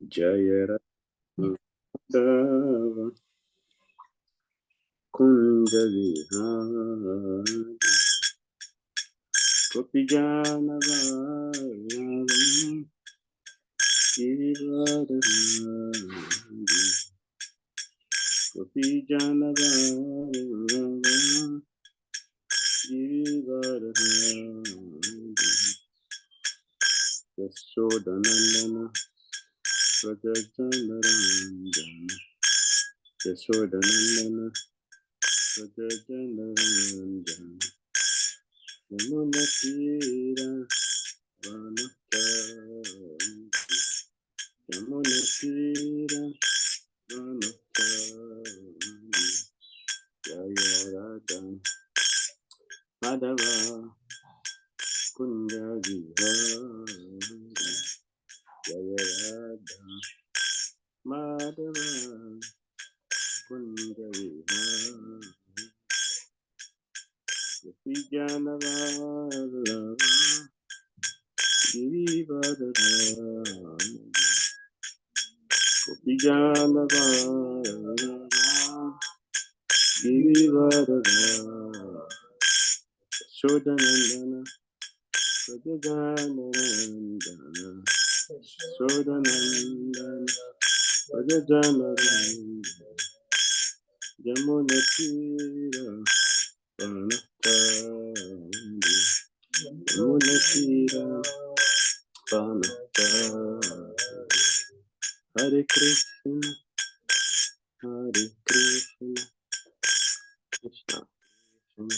Jaya Radha Kunja Vihari Gopijana Vallabha Giridhari Gopijana Vallabha Giridhari Yashodanandana Prajajanarandana Yashodanandana Prajajanarandana Yamunatira Vanakandi Yamunatira Vanakandi Jaya Radha Madhava Kunja Vihari Jaya Radha Madhava Kunja Vihari Gopijana Vallabha Giridhari Gopijana Vallabha Giridhari Shodanandana Prajajanarandana Shodanandana Prajajanarandana Yamunatira Vanakandi Yamunatira Vanakandi Hare Krishna Hare Krishna Krishna Krishna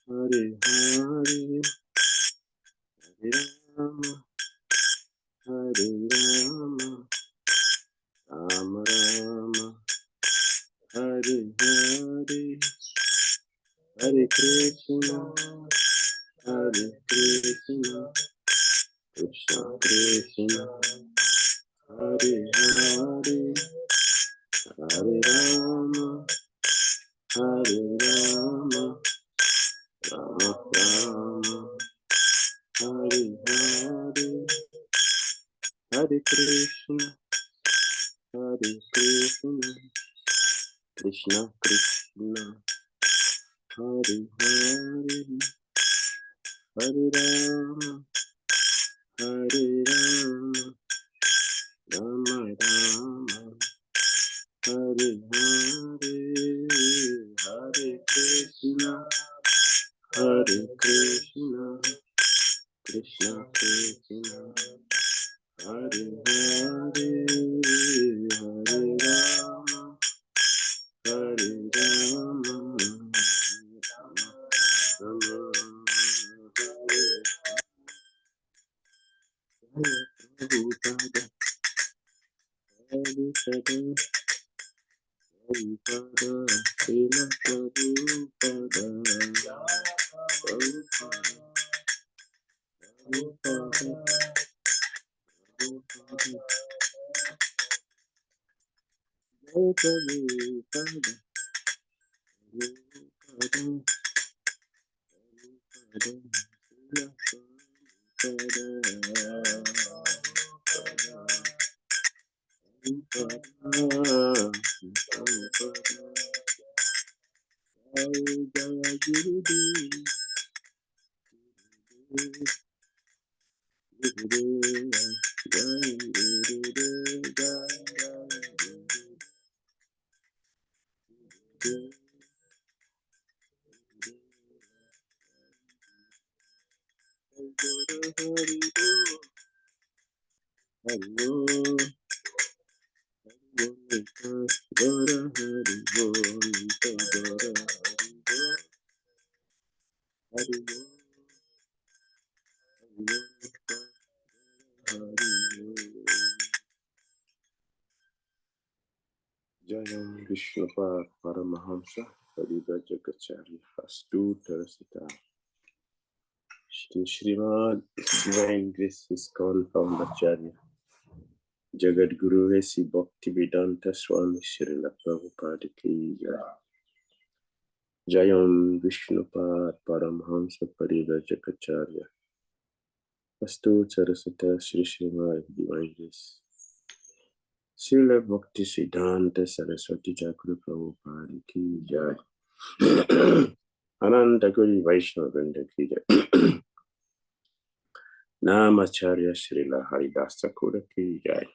Hare Hare Hare Rama Hare Rama Rama Rama Hare Hare Hare Krishna Krishna Krishna Hare Hare Hare Rama Hare Rama Rama Rama Hare Hare Hare Krishna Krishna Krishna Hare Hare Hare Rama Hare Rama Rama Rama Hare Hare Hare Krishna Krishna Krishna Hare Hare Hare Rama Hare Rama Rama Prabhupada Prabhupada Prabhupada Srila Prabhupada Prabhupada Prabhupada Jayam Vishnupad Paramahamsa Parida Jakacharya Hastu Tarasita Shri Srimad Divine Grace is called Foundercharya Jagat Guru Vesi Bhakti Vedanta Swami Srila Prabhupada Ki Jai Jayam Vishnupad Paramahamsa Parida Jakacharya Hastu Tarasita Shri Srimad Divine Grace Srila Bhakti Siddhanta Saraswati Thakur Prabhupada ki jai. Ananda Guri Vaishnava Vrinda ki jai. Namacharya Srila Haridas Thakur ki jai.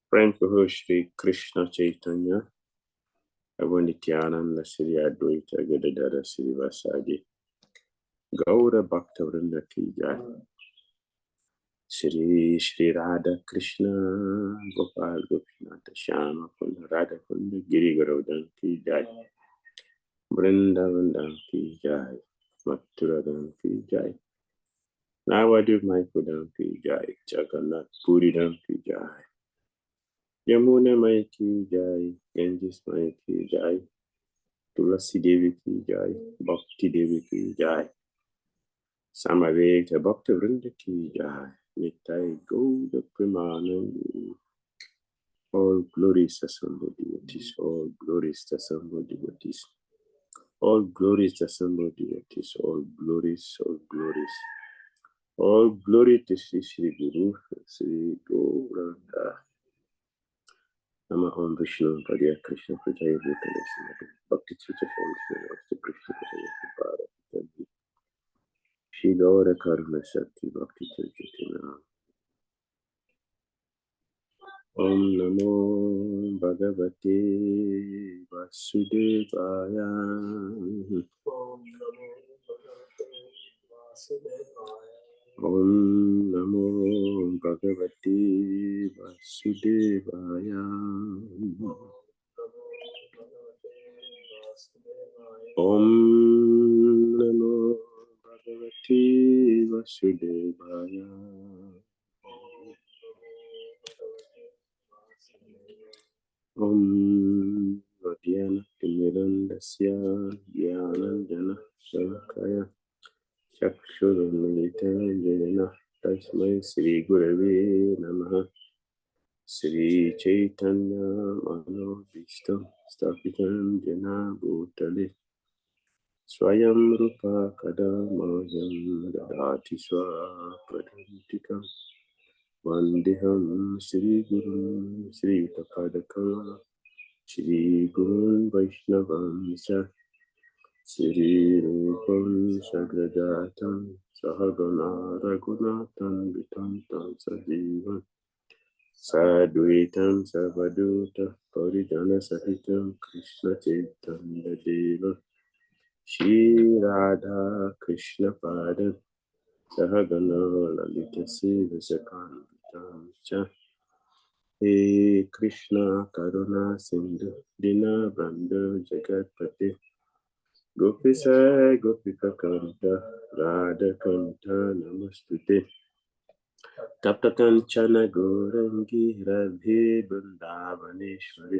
Friend Guru Shri Krishna Chaitanya Avanityananda Sri Advaita Gadadara Sri Vasadi Gaura Bhakta Vrinda ki jai. Shri Shri Radha Krishna Gopal Gopinath Shyama Kunda Radha Kunda Giri Garodhan ki jai. Vrindavan ki jai. Mathura ki jai. Navadip Maikudam ki jai. Jagannath Puri Dham ki jai. Yamuna Mai ki jai. Ganges Mai ki jai. Tulasi Devi ki jai. Bhakti Devi ki jai. Samaveta Bhakta Vrinda ki jai. Nitai Gauda Premanand. All glories to assembled devotees. All glories to assembled devotees. All glories to assembled devotees. All glories, all glories. All glory to Sri Sri Guru, Sri Gauranga. Nama Om Vishnu Padya Krishna Pritaya Bhutale Bhakti Chitta Swami Krishna Pritaya Bhara Shri Gaura Karma Shakti Bhakti Chitta Om Namo Bhagavate Vasudevaya. Om Namo Bhagavate Vasudevaya. Om Namo Bhagavate Vasudevaya. Om Namo Bhagavate Vasudevaya. Om Vadhyana Timirandasya Dhyanandjana Shalakaya Chakshurumilitanjena Tasmai Sri Gurave Namaha. Sri Chaitanya Manobishtam Stapitam Jena Bhutale Swayam Rupa Kadamayam Dadati Swapadantikam Vandeham Sri Guru Sri Tapadakam Shri Guru Vaishnavam Shri Rupam Sagradatam Sahagana Raghunathan Vitantam Sajivam Sadhuitam Savaduta Parijana Sahitam Krishna Chaitanya Deva Shri Radha Krishna Pada Sahagana Lalita Siva Sakanvitam Cha He Krishna Karuna Sindhu Dina Bandhu Jagatpati Gopisa Gopika Kanta Radha Kanta Namastute Tapta Kanchana Gourangi Radhe Vrindavaneshwari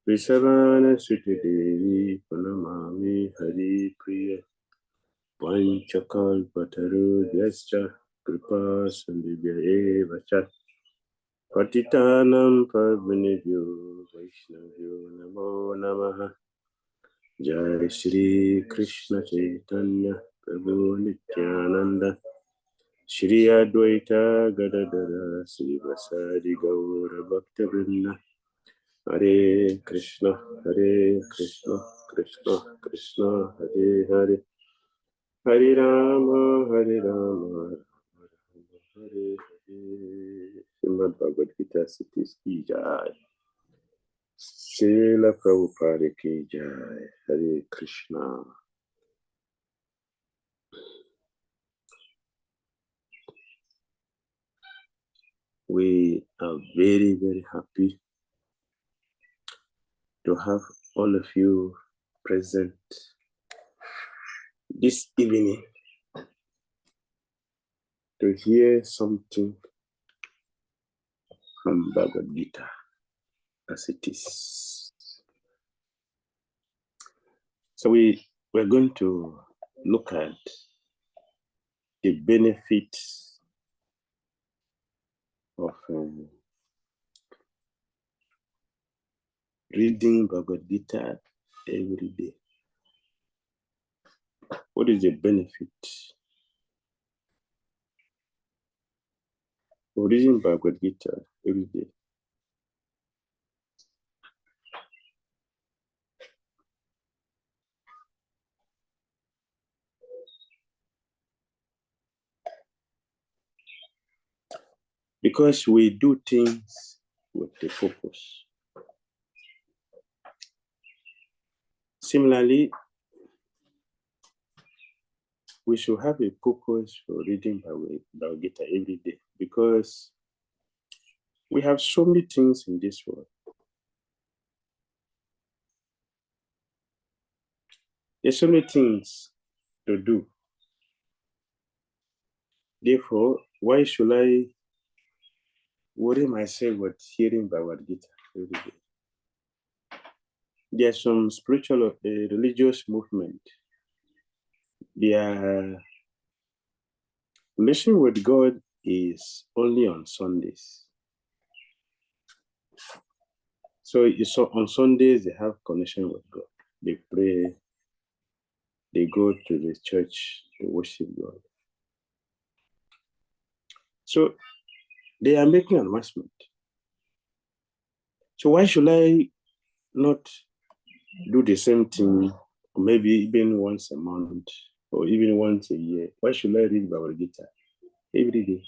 Vrisavana Suti Devi Pranamami Hari Priya Vanchakal Pataru Vyascha Kripa Sandhya Eva Cha Patitanam Pavanebhyo Vaishnavyo Namo Namaha. Jai Shri Krishna Chaitanya Prabhu Nityananda Shri Advaita Gadadara Sri Vasadi Gaura Bhakta Vrinda Hare Krishna Krishna Krishna Hare Hare Hare Rama Hare Rama Hare Hare. Srimad Bhagavad Gita Siddhis ki jai. Srila Prabhupada ki jai. Hare Krishna. We are very, very happy to have all of you present this evening to hear something from Bhagavad Gita as it is. So we're going to look at the benefits of reading Bhagavad Gita every day. What is the benefit of reading Bhagavad Gita every day? Because we do things with a purpose. Similarly, we should have a purpose for reading Bhagavad Gita every day, because we have so many things in this world. There's so many things to do. Therefore, why should I worry myself with hearing Bhagavad Gita every day? There's some spiritual, religious movement. Their relation with God is only on Sundays. So on Sundays, they have connection with God. They pray, they go to the church to worship God. So they are making an announcement. So why should I not do the same thing, maybe even once a month or even once a year? Why should I read Bhagavad Gita every day?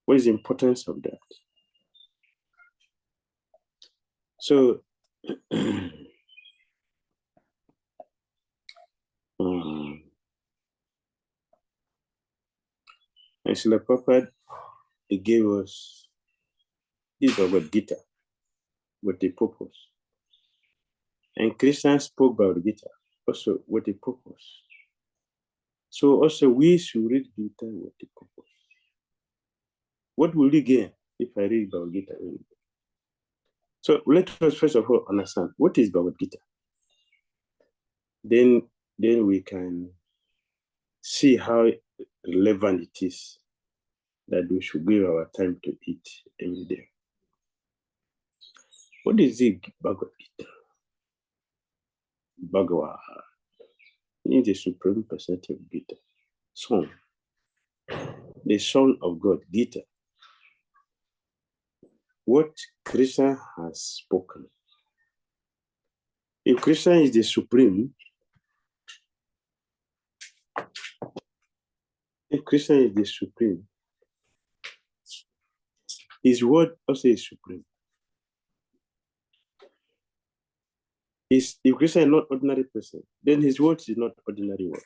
What is the importance of that? So, and Srila Prabhupada, he gave us this Bhagavad Gita with a purpose. And Krishna spoke Bhagavad Gita also with a purpose. So also we should read Gita with a purpose. What will you gain if I read Bhagavad Gita every day? So let us first of all understand what is Bhagavad Gita. Then we can see how relevant it is that we should give our time to it every day. What is the Bhagavad Gita? Bhagavad is the supreme personality of Gita. Son, the Son of God, Gita. What Krishna has spoken. If Krishna is the supreme, his word also is supreme. If Krishna is not ordinary person, then his word is not ordinary word.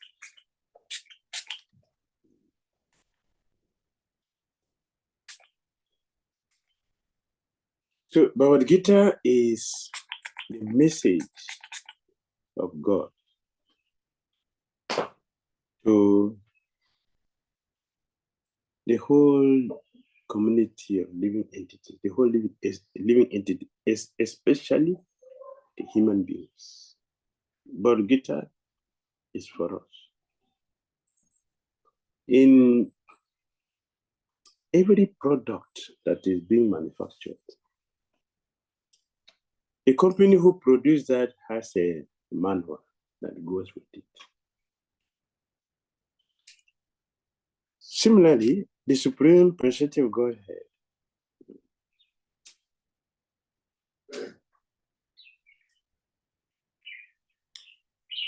So Bhagavad Gita is the message of God to the whole community of living entities, the whole living entity, especially the human beings. Bhagavad Gita is for us. In every product that is being manufactured, the company who produced that has a manual that goes with it. Similarly, the Supreme Personality of Godhead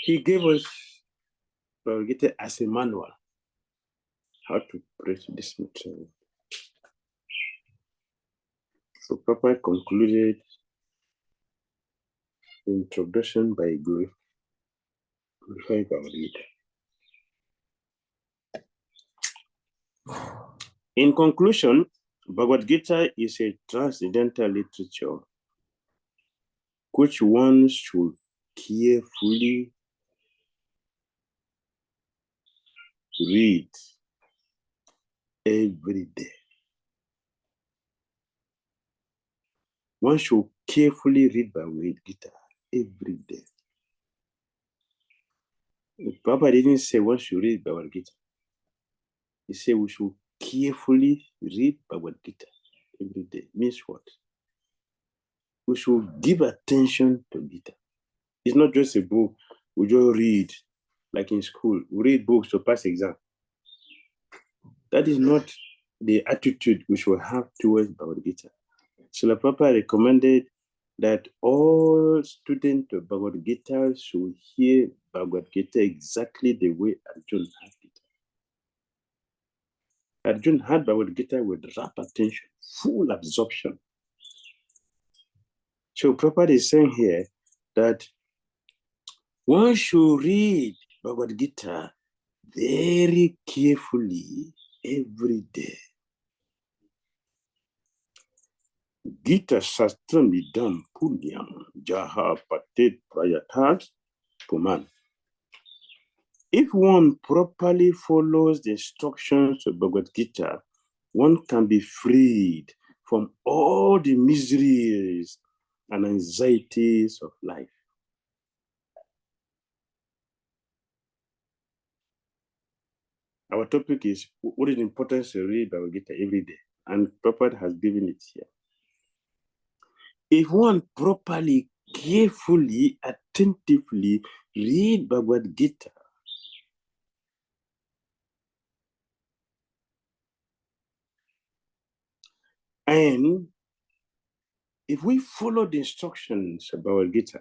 he gave us Bhagavad Gita as a manual how to preach this material. So Papa concluded the introduction by glorifying Bhagavad Gita. In conclusion, Bhagavad Gita is a transcendental literature which one should carefully read every day. One should carefully read Bhagavad Gita every day. Papa didn't say one should read Bhagavad Gita. He said we should carefully read Bhagavad Gita every day. Means what? We should give attention to Gita. It's not just a book we just read like in school. We read books to pass exam. That is not the attitude we should have towards Bhagavad Gita. Srila Prabhupada recommended that all students of Bhagavad Gita should hear Bhagavad Gita exactly the way Arjuna has it. Arjuna had Bhagavad Gita with rapt attention, full absorption. So Prabhupada is saying here that one should read Bhagavad Gita very carefully every day. Gita Shastram Idam Punyam Jaha Patet Prayatat Puman. If one properly follows the instructions of Bhagavad Gita, one can be freed from all the miseries and anxieties of life. Our topic is what is the importance to read Bhagavad Gita every day, and Prabhupada has given it here. If one properly, carefully, attentively read Bhagavad Gita, and if we follow the instructions of Bhagavad Gita,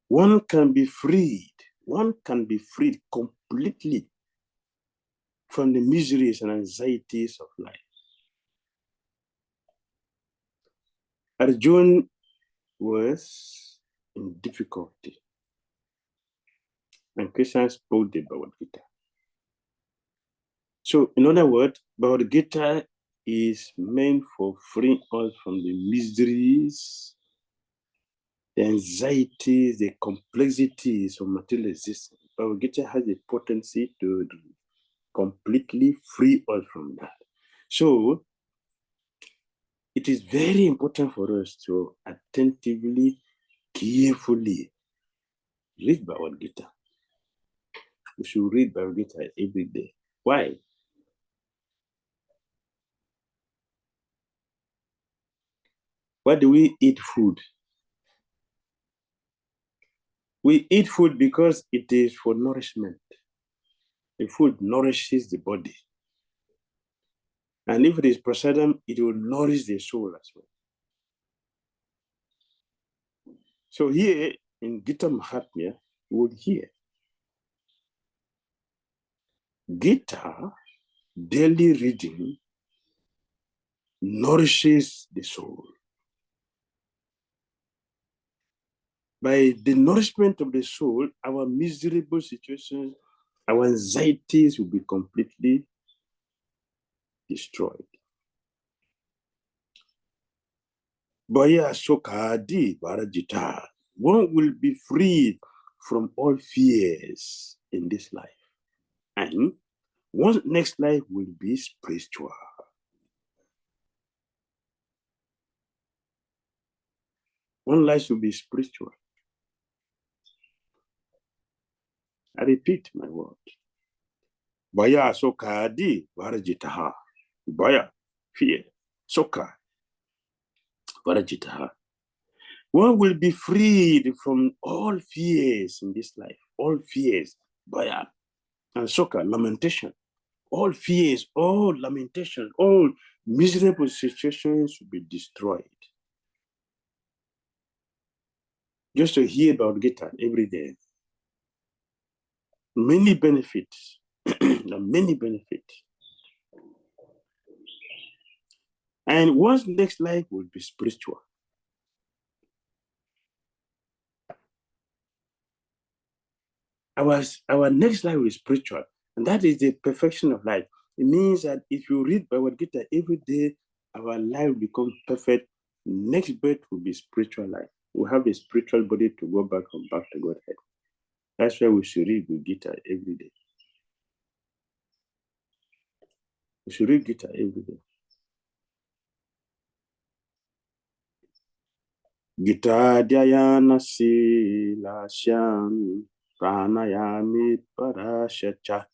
one can be freed completely from the miseries and anxieties of life. Arjuna was in difficulty, and Krishna spoke the Bhagavad Gita. So, in other words, Bhagavad Gita is meant for freeing us from the miseries, the anxieties, the complexities of material existence. Bhagavad Gita has the potency to completely free us from that. So, it is very important for us to attentively, carefully read Bhagavad Gita. We should read Bhagavad Gita every day. Why? Why do we eat food? We eat food because it is for nourishment. The food nourishes the body. And if it is prasadam, it will nourish the soul as well. So here in Gita Mahatmya, you will hear Gita daily reading nourishes the soul. By the nourishment of the soul, our miserable situations, our anxieties will be completely destroyed. Bhaya Sokadi Varajita. One will be freed from all fears in this life. And one's next life will be spiritual. One life will be spiritual. I repeat my word. Bhaya Sokadi Varajitaha. Bhaya, fear. Soka Varajitaha. One will be freed from all fears in this life. All fears. Bhaya. And Soka, lamentation. All fears, all lamentations, all miserable situations will be destroyed. Just to hear about Gita every day. Many benefits. Many benefits. And one's next life will be spiritual. Our next life is spiritual. And that is the perfection of life. It means that if you read Bhagavad Gita every day, our life will become perfect. Next birth will be spiritual life. We'll have a spiritual body to go back to Godhead. That's why we should read the Gita every day. We should read Gita every day. Gita Dhyayana Sila Shyam Pranayami Parashacha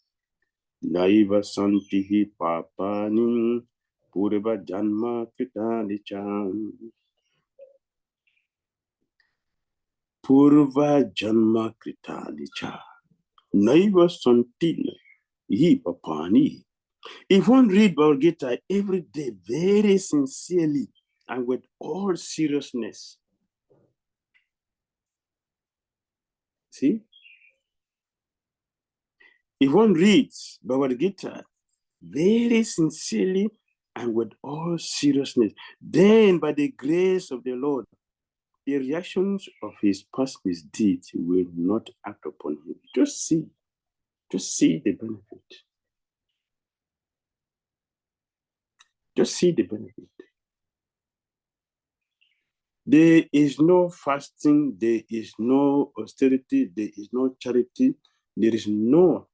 Naiva Santihi Papani Purva Janma Kritani Cham Purva Janma Kritani Cha Naiva Santihi Papani. If one read Bhagavad Gita every day very sincerely and with all seriousness, see, if one reads Bhagavad Gita very sincerely and with all seriousness. Then, by the grace of the Lord, the reactions of his past misdeeds will not act upon him. Just see the benefit. Just see the benefit. There is no fasting, there is no austerity, there is no charity, there is no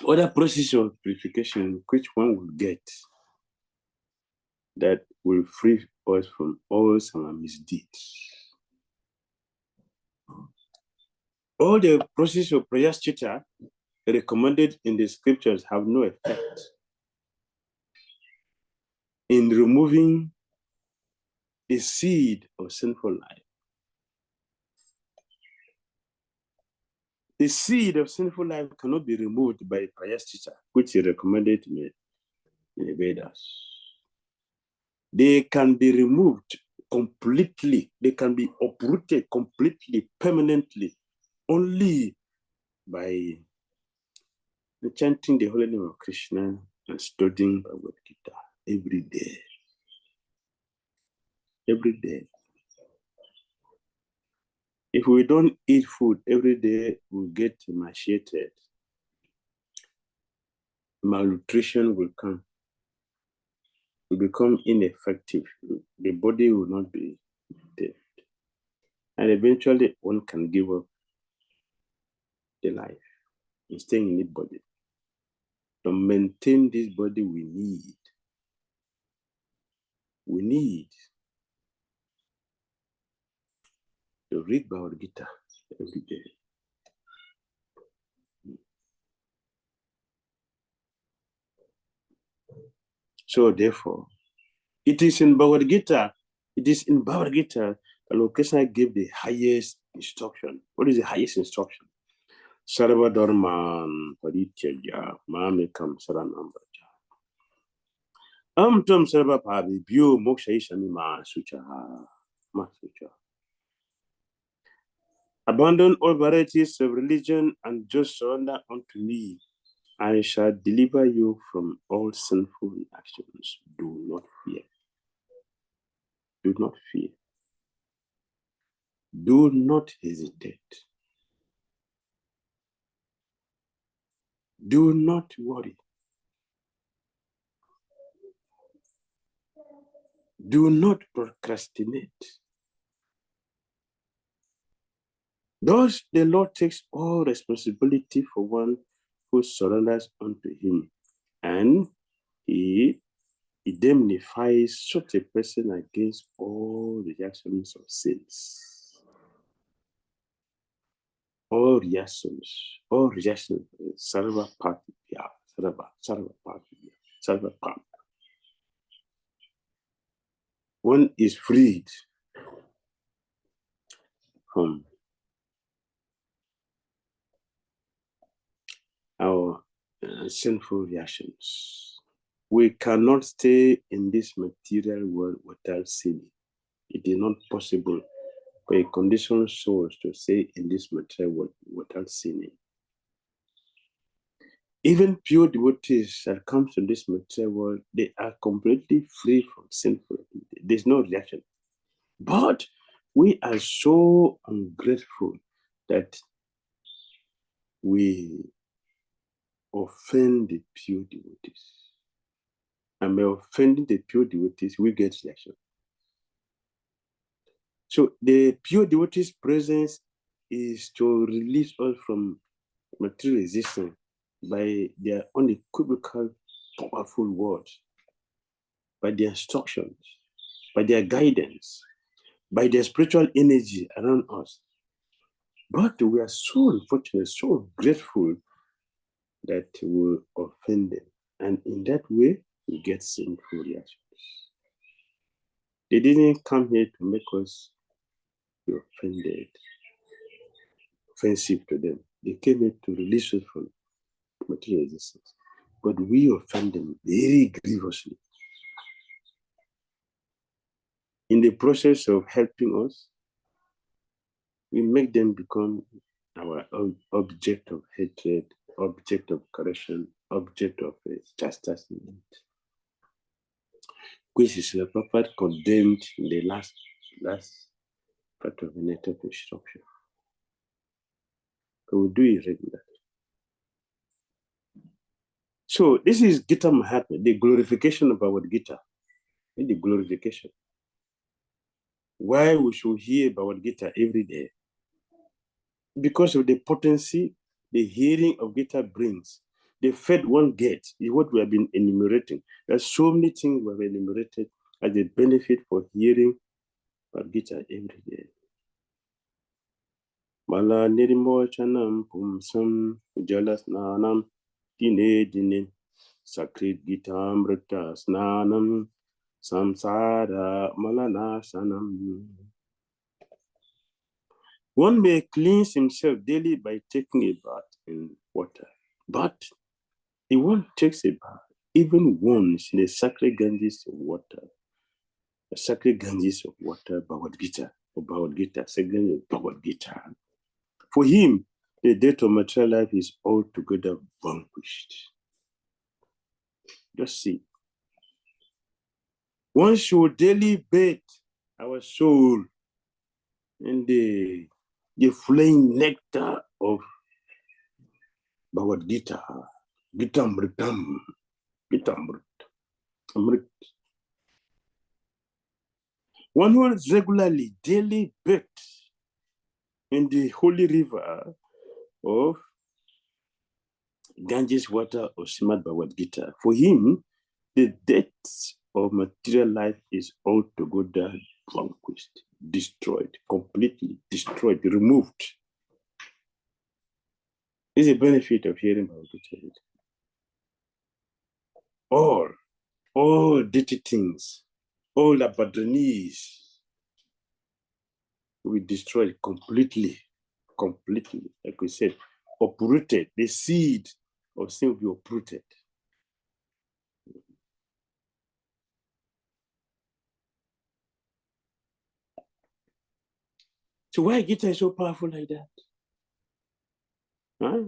other process of purification which one will get that will free us from all some misdeeds. All the process of prayaschitta recommended in the scriptures have no effect in removing the seed of sinful life. The seed of sinful life cannot be removed by prayaschitta, which is recommended in the Vedas. They can be removed completely. They can be uprooted completely, permanently, only by chanting the holy name of Krishna and studying Bhagavad Gita every day. Every day. If we don't eat food every day, we'll get emaciated. Malnutrition will come. We become ineffective. The body will not be dead. And eventually, one can give up the life and staying in the body. To maintain this body, we need to read Bhagavad Gita every day. So therefore, it is in Bhagavad Gita that Lord Krishna gave the highest instruction. What is the highest instruction? Sarva dharman parityajya mamekam saranam vraja. Tam sarva pabhibhyo mokshayishami ma suchaha. Abandon all varieties of religion and just surrender unto me. I shall deliver you from all sinful actions. Do not fear. Do not fear. Do not hesitate. Do not worry. Do not procrastinate. Thus, the Lord takes all responsibility for one who surrenders unto him, and he indemnifies such a person against all reactions of sins. All reactions, sarva patibhya, sarva patibhya. One is freed from our sinful reactions. We cannot stay in this material world without sinning. It is not possible for a conditioned soul to stay in this material world without sinning. Even pure devotees that come to this material world, they are completely free from sinful. There's no reaction. But we are so ungrateful that we offend the pure devotees. And by offending the pure devotees, we get reaction. So the pure devotees' presence is to release us from material existence by their unequivocal, powerful words, by their instructions, by their guidance, by their spiritual energy around us. But we are so unfortunate, so grateful that we offend them. And in that way, we get sinful reactions. They didn't come here to make us be offended, offensive to them. They came here to release us from material existence. But we offend them very grievously. In the process of helping us, we make them become our object of hatred, object of correction, object of chastisement, which is properly condemned in the last part of the net of instruction. So we do it regularly. So this is Gita Mahatma, the glorification of our Gita, the glorification. Why we should hear Bhagavad Gita every day? Because of the potency the hearing of Gita brings. The faith one gets is what we have been enumerating. There's so many things we have enumerated as a benefit for hearing Bhagavad Gita every day. Mala nirmochanam pumsam jalasnanam dine dine sakrit Gita amrita snanam samsara malanasanam. One may cleanse himself daily by taking a bath in water, but if one takes a bath even once in a sacred Ganges of water, a sacred Ganges of water, Bhagavad Gita, sacred Bhagavad Gita, for him, the death of material life is altogether vanquished. Just see. One should daily bathe our soul in the flowing nectar of Bhagavad Gita, Gita Amritam, Gita Amrit. One who regularly, daily bathe in the holy river of Ganges water of Srimad Bhagavad Gita, for him, the death of material life is altogether vanquished, destroyed, completely destroyed, removed. This is a benefit of hearing Bhagavad Gita. All dirty things, all abandonnees will be destroyed completely, like we said, uprooted. The seed of sin will be uprooted. So why Gita is so powerful like that? Huh?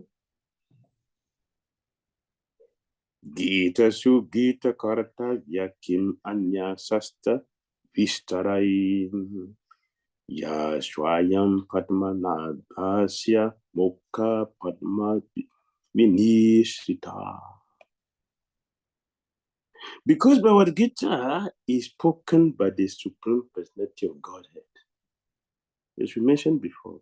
Gita su Gita karata yakim anya sasta vistarai ya swayam padmanabhasya mokha padma vinishrita. Because Bhagavad Gita is spoken by the Supreme Personality of Godhead. As we mentioned before,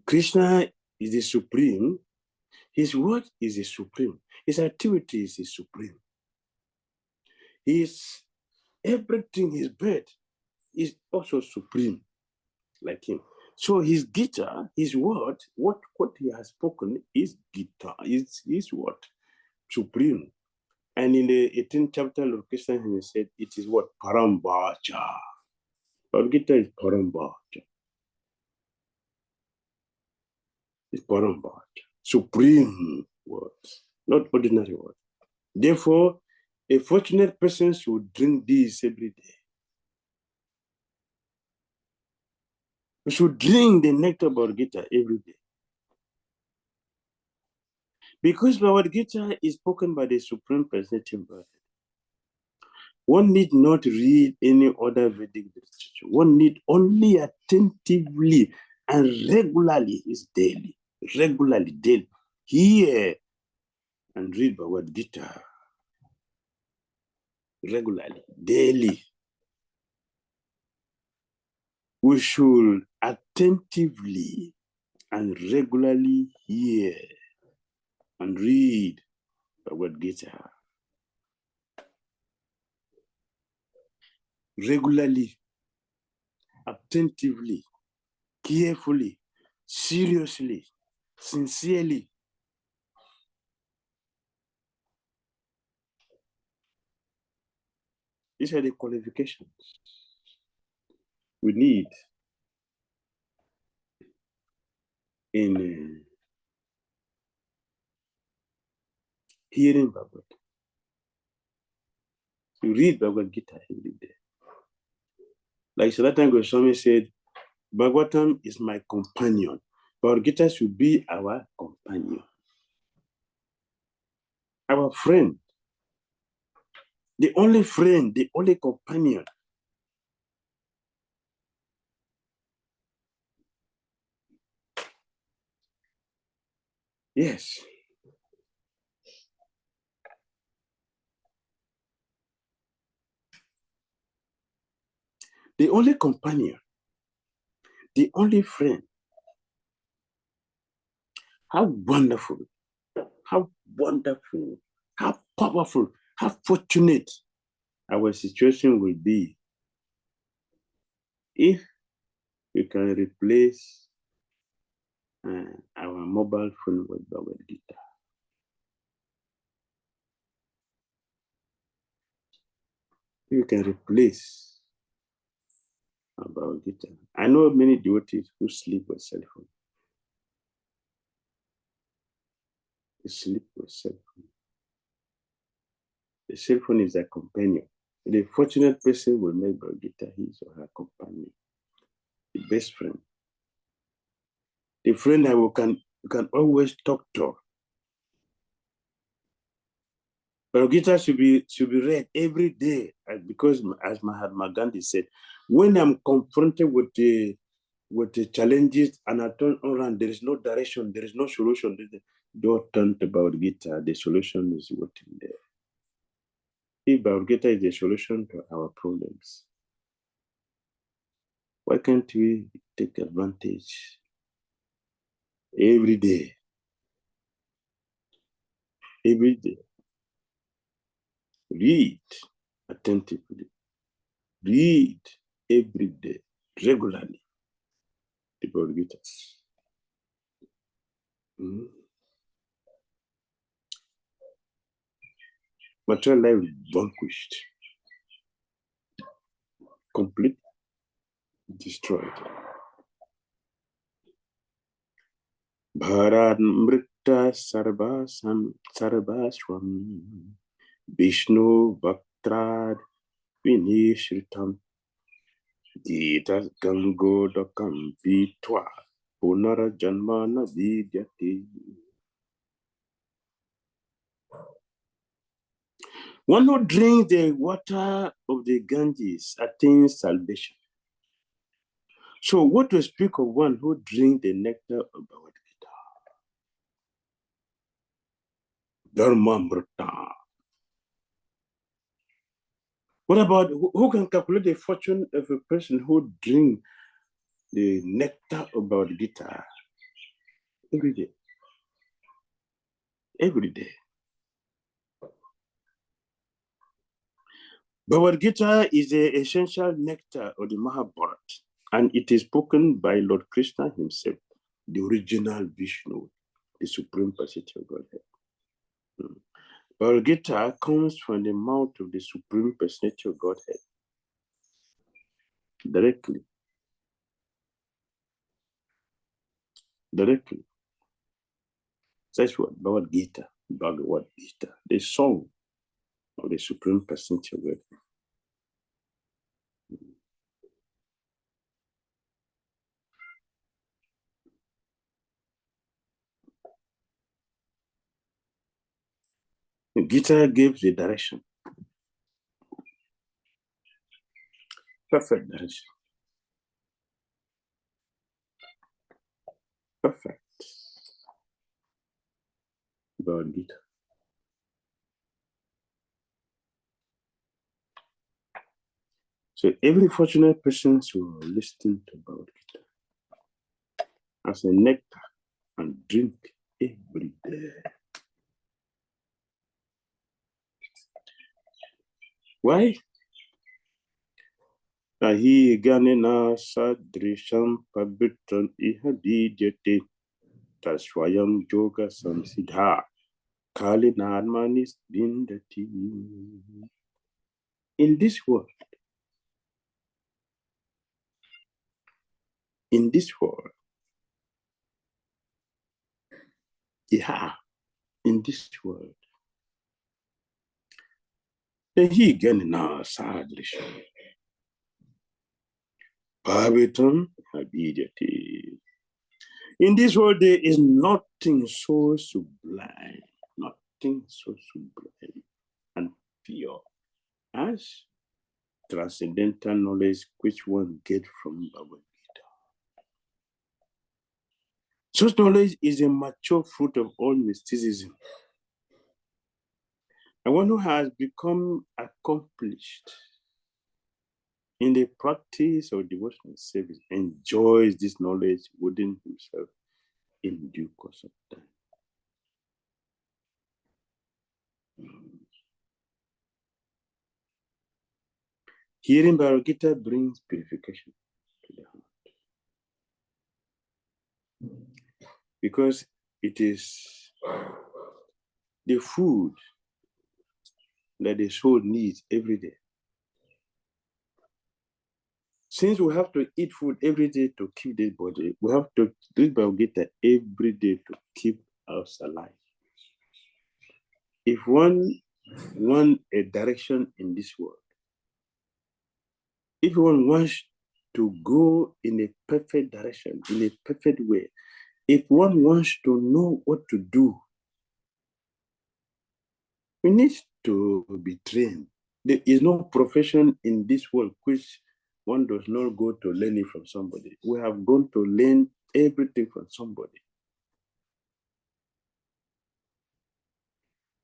Krishna is the Supreme. His word is the Supreme. His activity is the Supreme. Everything, his birth is also supreme, like him. So his Gita, his word, what he has spoken is Gita, is his word, supreme. And in the 18th chapter of Krishna, he said, it is what? Parambacha. Our Gita is Parambacha. It's Parambacha. Supreme words, not ordinary words. Therefore, a fortunate person should drink this every day. We should drink the nectar of Bhagavad Gita every day. Because Bhagavad Gita is spoken by the Supreme Personality of Godhead. One need not read any other Vedic literature. One need only attentively and regularly, is daily, hear and read Bhagavad Gita. Regularly, daily. We should attentively and regularly hear and read Bhagavad Gita. Regularly, attentively, carefully, seriously, sincerely. These are the qualifications we need in hearing Bhagavad. You read Bhagavad Gita every day. Like so that time Swami said, Bhagavatam is my companion. Bhagavad Gita should be our companion, our friend, the only friend, the only companion. Yes. The only companion, the only friend. How wonderful, how wonderful, how powerful, how fortunate our situation will be if we can replace our mobile phone with Bhagavad Gita. You can replace Bhagavad Gita. I know many devotees who sleep with cell phone. They sleep with cell phone. The cell phone is a companion. The fortunate person will make Bhagavad Gita his or her companion, the best friend, the friend that you can always talk to. Bhagavad Gita should be read every day, because as Mahatma Gandhi said, when I'm confronted with the challenges and I turn around, there is no direction, there is no solution. Don't turn to Bhagavad Gita. The solution is waiting there. If Bhagavad Gita is the solution to our problems, why can't we take advantage every day? Every day. Read attentively. Read every day, regularly, the Bhagavad Gita. Material life is vanquished, completely destroyed. Bharat Mrita Sarvaswam Vishnu Bhaktrad Vinishritam Gita Gangodakam Vitva Punara Janmana Vidyati. One who drinks the water of the Ganges attains salvation. So what to speak of one who drinks the nectar of Bhagavad Gita? Dharmamrita. What about who can calculate the fortune of a person who drinks the nectar of Bhagavad Gita every day? Every day. Bhagavad Gita is the essential nectar of the Mahabharata, and it is spoken by Lord Krishna himself, the original Vishnu, the Supreme Personality of Godhead. Bhagavad Gita comes from the mouth of the Supreme Personality of Godhead directly. Directly. That's what Bhagavad Gita, the song of the Supreme Personality of Godhead. The Gita gives the direction. Perfect direction. Perfect. Bhagavad Gita. So every fortunate person should listen to Bhagavad Gita as a nectar and drink every day. Why? Ahi ganena sadrisham pabitran ihadijate taswayam yoga samsidha kalinarmanis bindati. In this world, yeah, in this world, ahi ganena sadrisham. Bhavatam Abhijati. In this world, there is nothing so sublime, nothing so sublime and pure as transcendental knowledge which one gets from Bhagavad Gita. Such knowledge is a mature fruit of all mysticism. And one who has become accomplished in the practice of devotional service enjoys this knowledge within himself in due course of time. Hearing Bhagavad Gita brings purification to the heart. Because it is the food that the soul needs every day. Since we have to eat food every day to keep this body, we have to read Bhagavad Gita every day to keep us alive. If one wants a direction in this world, if one wants to go in a perfect direction, in a perfect way, if one wants to know what to do, we need to be trained. There is no profession in this world which one does not go to learn it from somebody. We have gone to learn everything from somebody.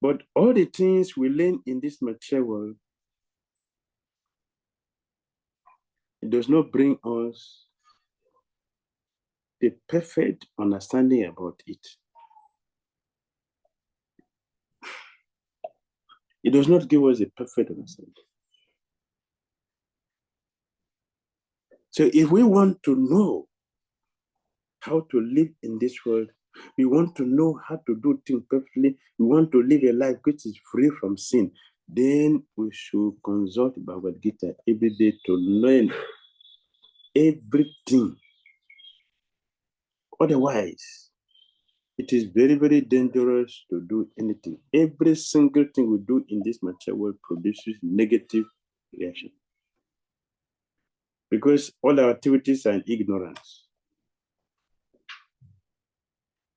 But all the things we learn in this material world, it does not bring us the perfect understanding about it. It does not give us a perfect understanding. So if we want to know how to live in this world, we want to know how to do things perfectly, we want to live a life which is free from sin, then we should consult Bhagavad Gita every day to learn everything. Otherwise, it is very, very dangerous to do anything. Every single thing we do in this material world produces negative reaction. Because all our activities are in ignorance.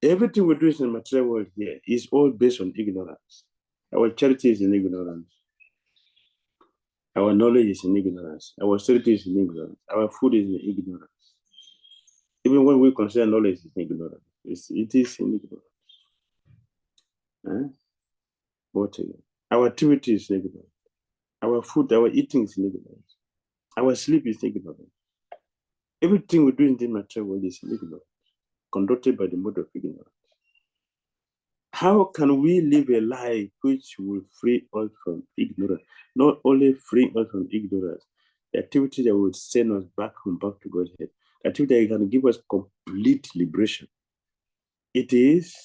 Everything we do in the material world here is all based on ignorance. Our charity is in ignorance. Our knowledge is in ignorance. Our austerity is in ignorance. Our food is in ignorance. Even when we consider knowledge is in ignorance, it is in ignorance. But our activity is in ignorance. Our food, our eating is in ignorance. Our sleep is in ignorance. Everything we do in the material world is in ignorance, conducted by the mode of ignorance. How can we live a life which will free us from ignorance? Not only free us from ignorance, the activity that will send us back home, back to God's head, the activity that can give us complete liberation. It is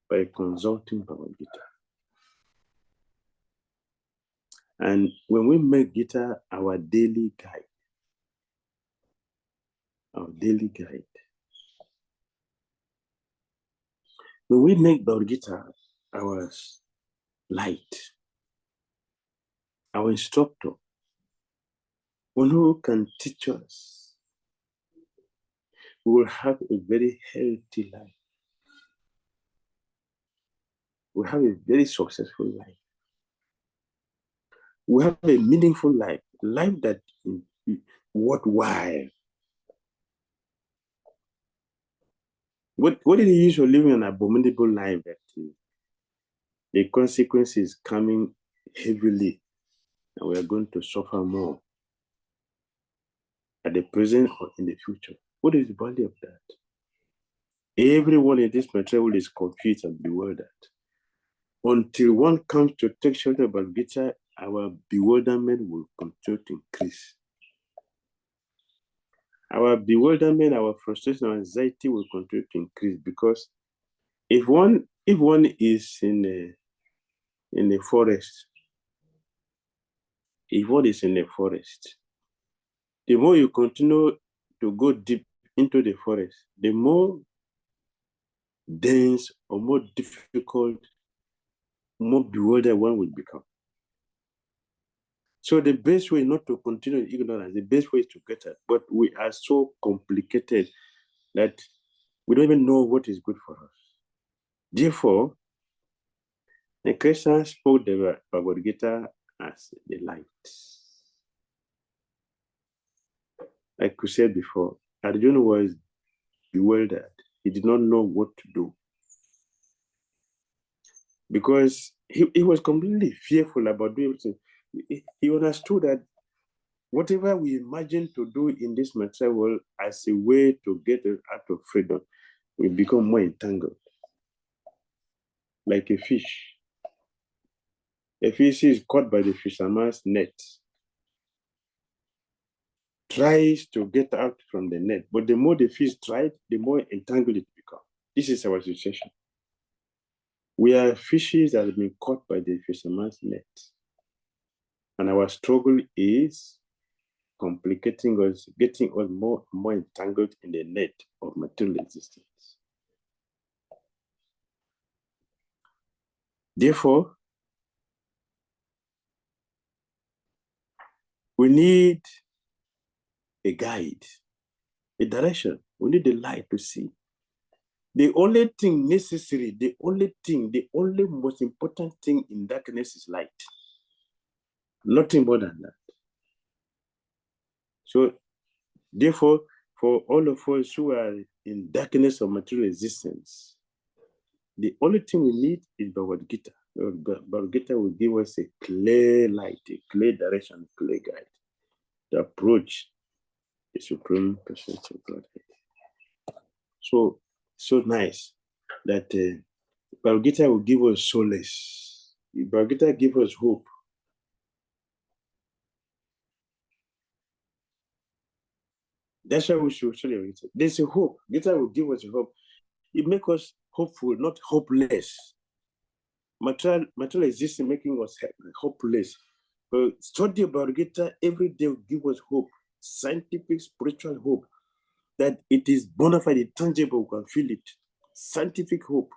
by consulting Bhagavad Gita. And when we make Gita our daily guide, when we make Bhagavad Gita our light, our instructor, one who can teach us, we will have a very healthy life. We have a very successful life. We have a meaningful life that is worthwhile. What is the use of living an abominable life that the consequence is coming heavily and we are going to suffer more at the present or in the future? What is the value of that? Everyone in this material is confused and bewildered. Until one comes to take shelter of Bhagavad Gita, our bewilderment will continue to increase. Our bewilderment, our frustration, our anxiety will continue to increase, because if one is in a forest, the more you continue to go deep into the forest, the more dense or more difficult, more bewildered one will become. So the best way not to continue in ignorance, the best way is to get it. But we are so complicated that we don't even know what is good for us. Therefore, the Krishna spoke the Bhagavad Gita as the light. Like we said before, Arjuna was bewildered. He did not know what to do. Because he was completely fearful about doing everything. He understood that whatever we imagine to do in this material world as a way to get out of freedom, we become more entangled. Like a fish. A fish is caught by the fisherman's net. Tries to get out from the net, but the more the fish tried, the more entangled it becomes. This is our situation. We are fishes that have been caught by the fisherman's net. And our struggle is complicating us, getting us more and more entangled in the net of material existence. Therefore, we need a guide, a direction. We need the light to see. The only thing necessary, the only most important thing in darkness is light. Nothing more than that. So, therefore, for all of us who are in darkness of material existence, the only thing we need is Bhagavad Gita. Bhagavad Gita will give us a clear light, a clear direction, a clear guide to approach the Supreme Presence of Godhead. So nice that Bhagavad Gita will give us solace. Bhagavad Gita gives us hope. That's why we should study Gita. There's a hope. Gita will give us a hope. It makes us hopeful, not hopeless. Material existence making us hopeless. But study about Gita every day will give us hope, scientific, spiritual hope, that it is bona fide, tangible, we can feel it. Scientific hope.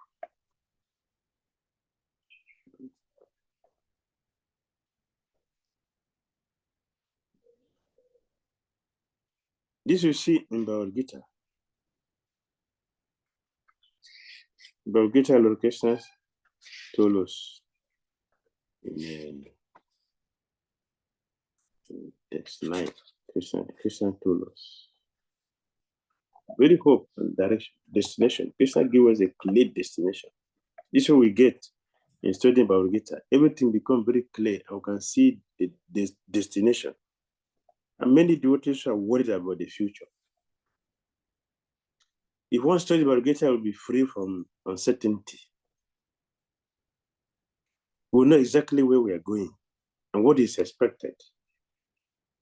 This you see in Bhagavad Gita. Bhagavad Gita, Lord Krishna told us in text 9. Krishna told us. Very hope and direction, destination. Krishna gives us a clear destination. This is what we get in studying Bhagavad Gita. Everything becomes very clear. I can see the destination. And many devotees are worried about the future. If one studies Bhagavad Gita, will be free from uncertainty. We'll know exactly where we are going and what is expected.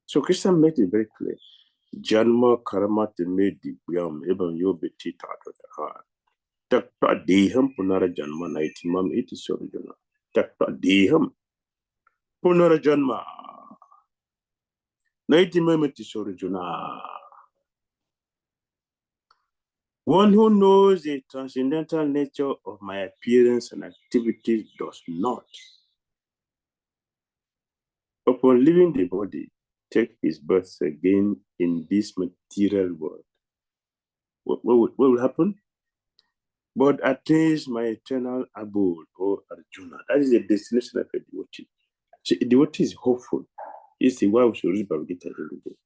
So Krishna made it very clear. Janma karma temedi bhyam evam yobeti tatataha. Takta deham punara janma naitimam iti sorjuna. Takta deham punara janma naitimam iti sorjuna. One who knows the transcendental nature of my appearance and activities does not, upon leaving the body, take his birth again in this material world. What will happen? But attains my eternal abode, O Arjuna. That is the destination of a devotee. So a devotee is hopeful. It's the why we should read Bhagavad Gita every day.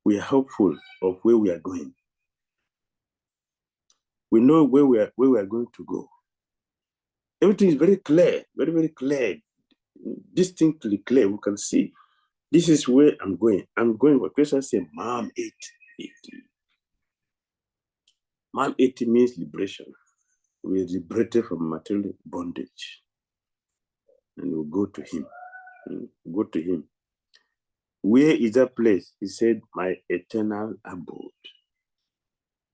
We are hopeful of where we are going. We know where we are going to go. Everything is very clear, very, very clear, distinctly clear. We can see this is where I'm going. I'm going what Krishna said, Mam 80. Mam 80 means liberation. We are liberated from material bondage. And we'll go to him. Go to him. Where is that place? He said, my eternal abode.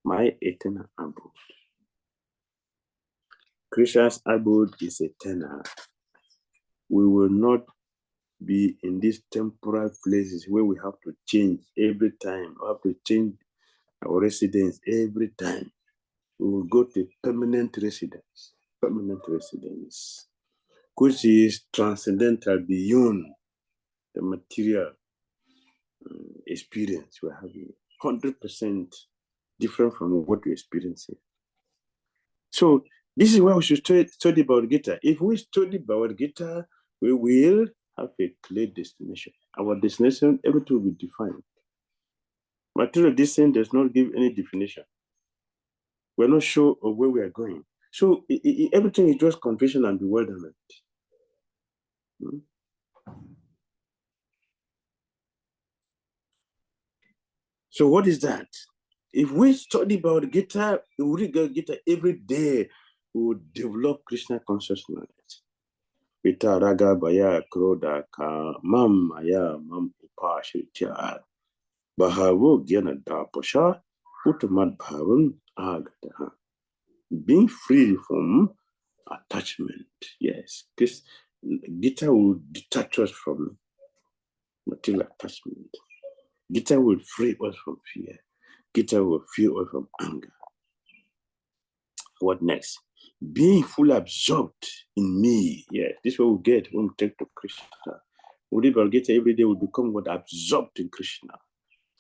My eternal abode. Krishna's abode is eternal. We will not be in these temporal places where we have to change every time. We have to change our residence every time. We will go to permanent residence. Permanent residence. which is transcendental beyond the material experience we're having, 100% different from what we're experiencing. So this is why we should study Bhagavad Gita. If we study Bhagavad Gita, we will have a clear destination. Our destination, everything will be defined. Material distance does not give any definition. We're not sure of where we are going. So everything is just confusion and bewilderment. So what is that? If we study about Gita, we read Gita every day, we will develop Krishna consciousness. Vita raga baya kroda ka mam maya mam upashritya bahavo gyana dapasha utamad bhavan agataha. Being free from attachment. Yes, this Gita will detach us from material attachment. Gita will free us from fear. Gita will free us from anger. What next? Being fully absorbed in me. Yeah, this is what we get when we take to Krishna. We read Gita every day, we become what? Absorbed in Krishna.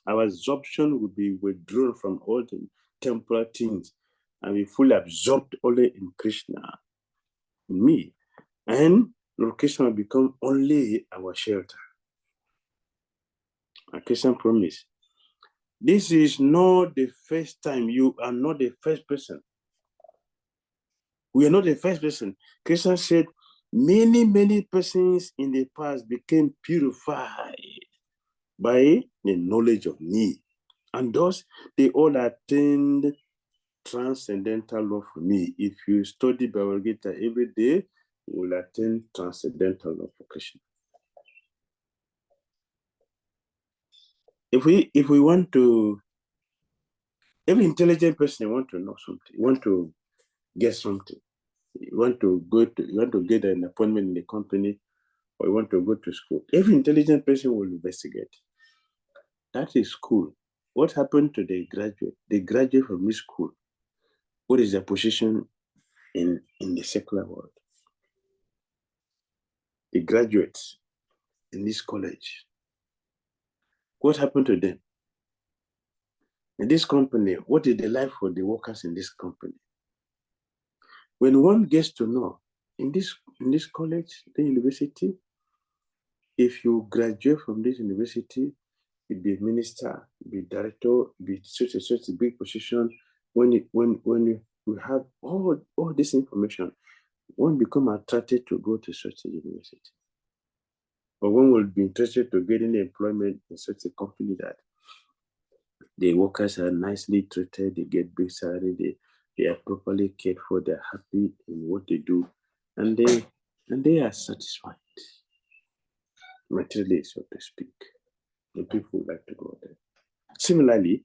Our absorption will be withdrawn from all the temporal things and be fully absorbed only in Krishna, in me. And Lord Krishna will become only our shelter. A Krishna promise. This is not the first time. You are not the first person. We are not the first person. Krishna said, many persons in the past became purified by the knowledge of me. And thus, they all attained transcendental love for me. If you study Bhagavad Gita every day, you will attain transcendental love for Krishna. If we want to, every intelligent person want to know something, want to get something, you want to get an appointment in the company, or you want to go to school. Every intelligent person will investigate. That is school. What happened to the graduate? They graduate from this school. What is their position in the secular world? The graduates in this college, what happened to them? In this company, what is the life for the workers in this company? When one gets to know, in this college, the university, if you graduate from this university, you be a minister, be a director, be such a big position. When you have all this information, one become attracted to go to such a university. Or one will be interested to get any employment in such a company that the workers are nicely treated, they get big salary, they are properly cared for, they're happy in what they do, and they are satisfied. Materially, so to speak. The people like to go there. Similarly,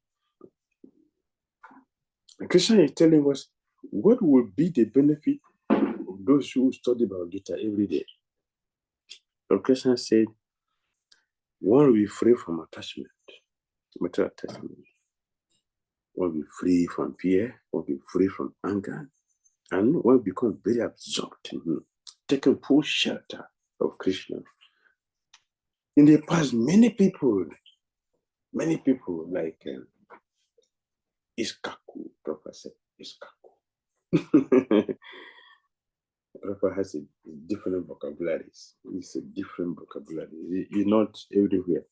Krishna is telling us what will be the benefit of those who study Bhagavad Gita every day. Lord Krishna said, one will be free from attachment, material attachment. One will be free from fear, one will be free from anger, and one will become very absorbed in him, taking full shelter of Krishna. In the past, many people like Iskaku, Prabhupada said, Iskaku. Prabhupada has a different vocabularies. It's a different vocabulary. It's not everywhere.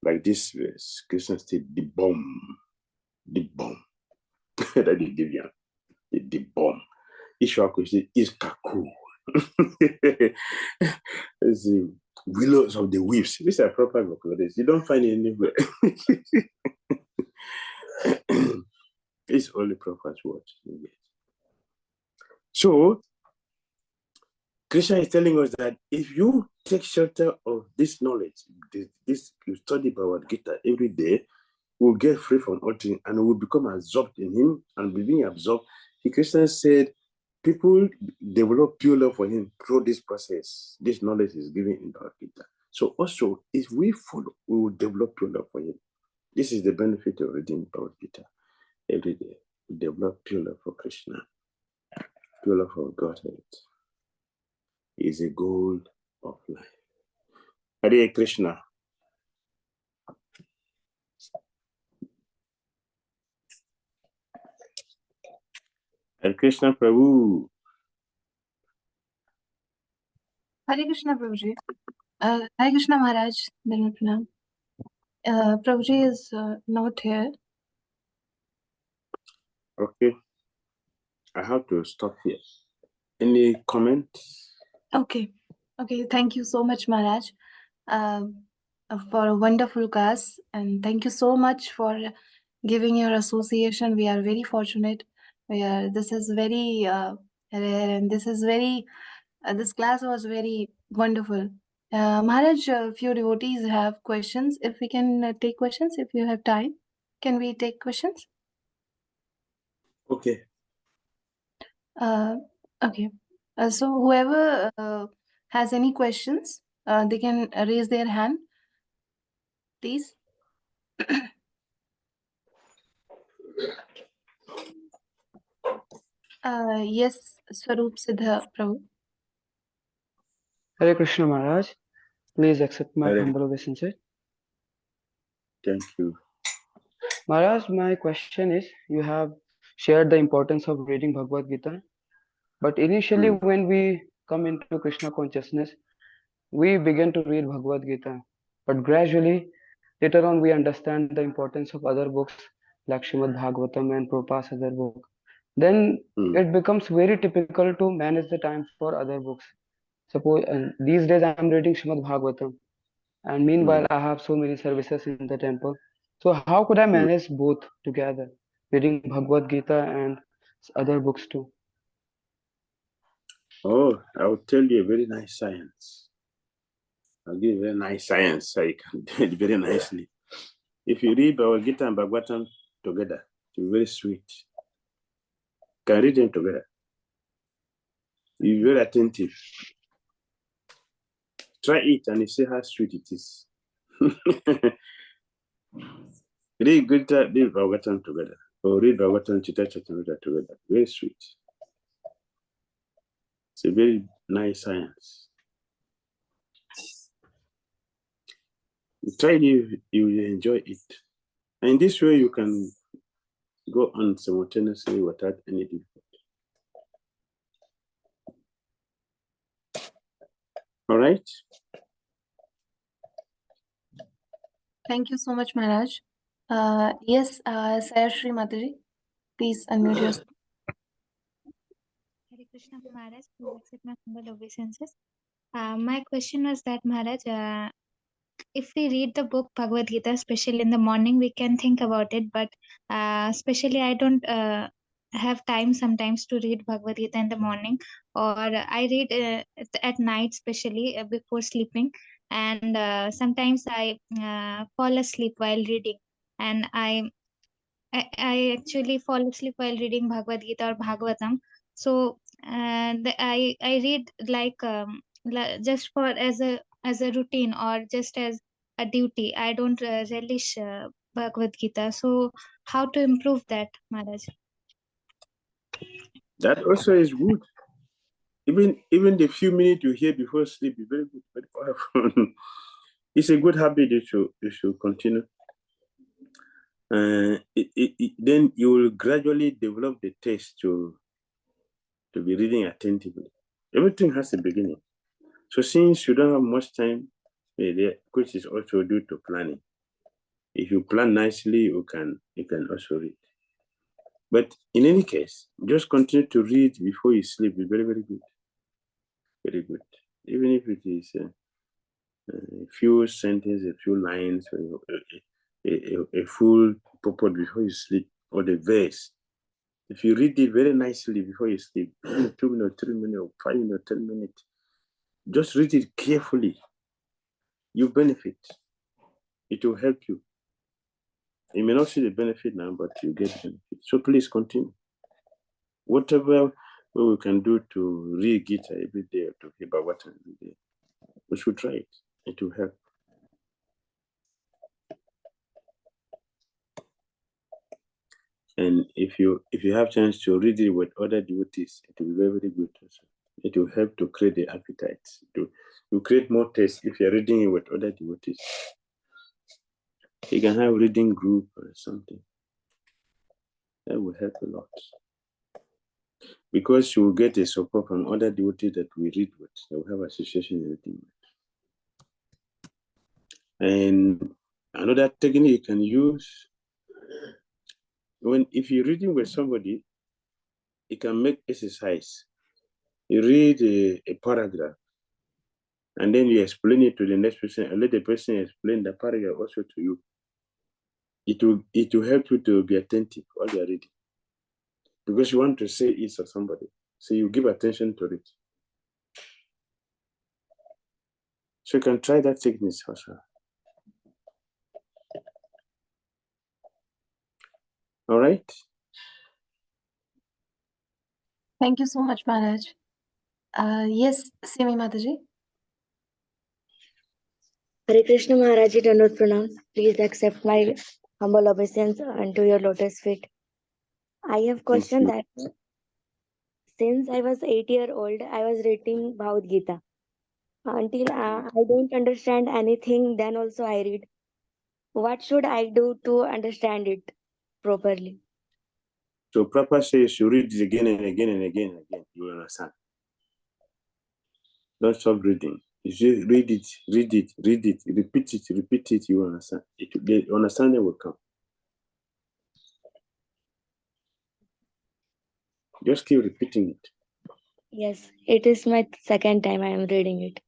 Like this verse, Krishna said, the bomb. That is Divyam. The bomb. Ishwaku said, Iskaku. It's the willows of the weaves. These are proper vocabularies. You don't find it anywhere. It's only proper words. So, Krishna is telling us that if you take shelter of this knowledge, this you study Bhagavad Gita every day, we'll get free from all things and we'll become absorbed in him. And being absorbed, Krishna said, people develop pure love for him through this process. This knowledge is given in Bhagavad Gita. So also, if we follow, we will develop pure love for him. This is the benefit of reading Bhagavad Gita every day. We develop pure love for Krishna. goal of our Godhead is a goal of life. Hare Krishna. Hare Krishna Prabhu. Hare Krishna Prabhuji. Hare Krishna Maharaj. Prabhuji is not here. Okay. I have to stop here. Any comments? Okay. Thank you so much, Maharaj, for a wonderful class, and thank you so much for giving your association. We are very fortunate. This is very rare, and this is very. This class was very wonderful. Maharaj, a few devotees have questions. If we can take questions, if you have time, can we take questions? Okay. Okay. So whoever has any questions, they can raise their hand, please. Yes, Swarup Siddha Prabhu. Hare Krishna Maharaj, please accept my Hare. humble obeisance. Thank you. Maharaj, my question is, you have shared the importance of reading Bhagavad Gita, but initially when we come into Krishna consciousness, we begin to read Bhagavad Gita, but gradually later on we understand the importance of other books like Srimad Bhagavatam and Prabhupada's other book. Then it becomes very difficult to manage the time for other books. Suppose these days I am reading Srimad Bhagavatam, and meanwhile I have so many services in the temple. So how could I manage both together, reading Bhagavad Gita and other books too? Oh, I will tell you a very nice science. I'll give you a very nice science so you can do it very nicely. If you read Bhagavad Gita and Bhagavatam together, it's very sweet. You can read them together. You're very attentive. Try it and you see how sweet it is. Read Gita, read Bhagavatam together. Or read Bhagavatam Chitta Chaturanga together. Very sweet. It's a very nice science. You try it, you will enjoy it. And this way you can go on simultaneously without any difficulty. All right? Thank you so much, Maharaj. Yes, Sayashri Mataji, please unmute yourself. Hare Krishna Maharaj, please accept my humble obeisances. My question was that Maharaj, if we read the book Bhagavad Gita, especially in the morning, we can think about it, but especially I don't have time sometimes to read Bhagavad Gita in the morning, or I read at night, especially before sleeping, and sometimes I fall asleep while reading, and I actually fall asleep while reading Bhagavad Gita or Bhagavatam. So I read like just for as a routine or just as a duty. I don't relish Bhagavad Gita. So how to improve that, Maharaj? That also is good. Even the few minutes you hear before sleep is very good, very powerful. It's a good habit you should continue. Then you will gradually develop the taste to be reading attentively. Everything has a beginning. So since you don't have much time, which is also due to planning. If you plan nicely, you can also read. But in any case, just continue to read before you sleep. It's very, very good. Very good. Even if it is a few sentences, a few lines, a full purport before you sleep, or the verse. If you read it very nicely before you sleep, 2 minutes, 3 minutes, or 5 minutes, 10 minutes, just read it carefully. You benefit. It will help you. You may not see the benefit now, but you get the benefit. So please continue. Whatever we can do to read Gita every day or to hear Bhagavatam every day, we should try it. It will help. And if you have chance to read it with other devotees, it will be very, very good also. It will help to create the appetite. To create more taste if you're reading it with other devotees. You can have a reading group or something. That will help a lot. Because you will get a support from other devotees that we read with. They will have association and everything with. And another technique you can use, if you're reading with somebody, you can make exercise. You read a paragraph, and then you explain it to the next person, and let the person explain the paragraph also to you. It will help you to be attentive while you are reading. Because you want to say it to somebody. So you give attention to it. So you can try that technique also. All right? Thank you so much, Maharaj. Yes, Simi Mataji. Hare Krishna Maharaj, Dandavat Pranam. Please accept my humble obeisance unto your lotus feet. I have question that since I was 8 years old, I was reading Bhagavad Gita. Until I don't understand anything, then also I read. What should I do to understand it properly? So Prabhupada says you read it again and again and again and again. You will understand. Don't stop reading. You just read it, repeat it, you will understand. The understanding will come. Just keep repeating it. Yes, it is my second time I am reading it.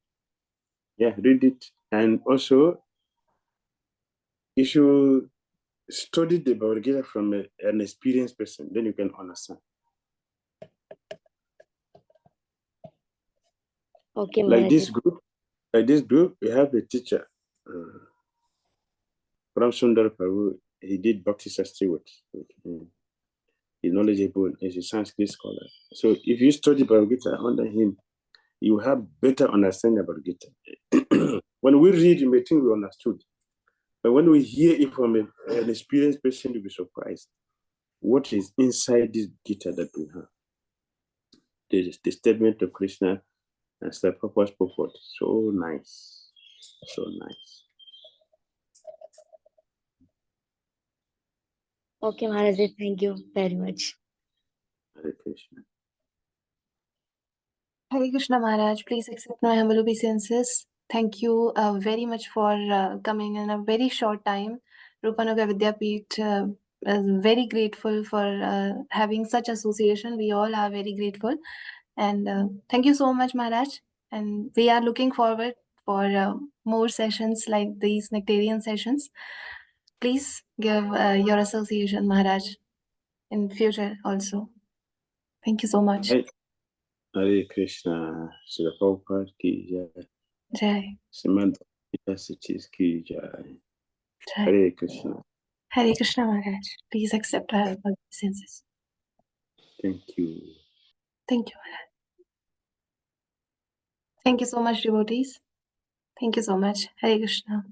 Yeah, read it. And also, you should study the Bhagavad Gita from an experienced person. Then you can understand. Okay, Like Maharaj. this group, we have a teacher, Ram Sundar Prabhu. He did Bhakti Sastri with him. He's knowledgeable. He's a Sanskrit scholar. So if you study Bhagavad Gita under him, you have better understanding about Gita. When we read, you may think we understood. But when we hear it from an experienced person, you'll be surprised. What is inside this Gita that we have? The statement of Krishna and the purpose purport. So nice. So nice. Okay, Maharaj. Thank you very much. Hare Krishna. Hare Krishna Maharaj, please accept my humble obeisances. Thank you very much for coming in a very short time. Rupanuga Vidyapeeth is very grateful for having such association. We all are very grateful. And thank you so much, Maharaj. And we are looking forward for more sessions like these nectarian sessions. Please give your association, Maharaj, in future also. Thank you so much. Hare Krishna. Srila Prabhupada ki jai. Jai. Srimad Gita Sachis ki jai. Jai. Hare Krishna. Hare Krishna Maharaj. Please accept our obeisances. Thank you. Thank you, Maharaj. Thank you so much, devotees. Thank you so much. Hare Krishna.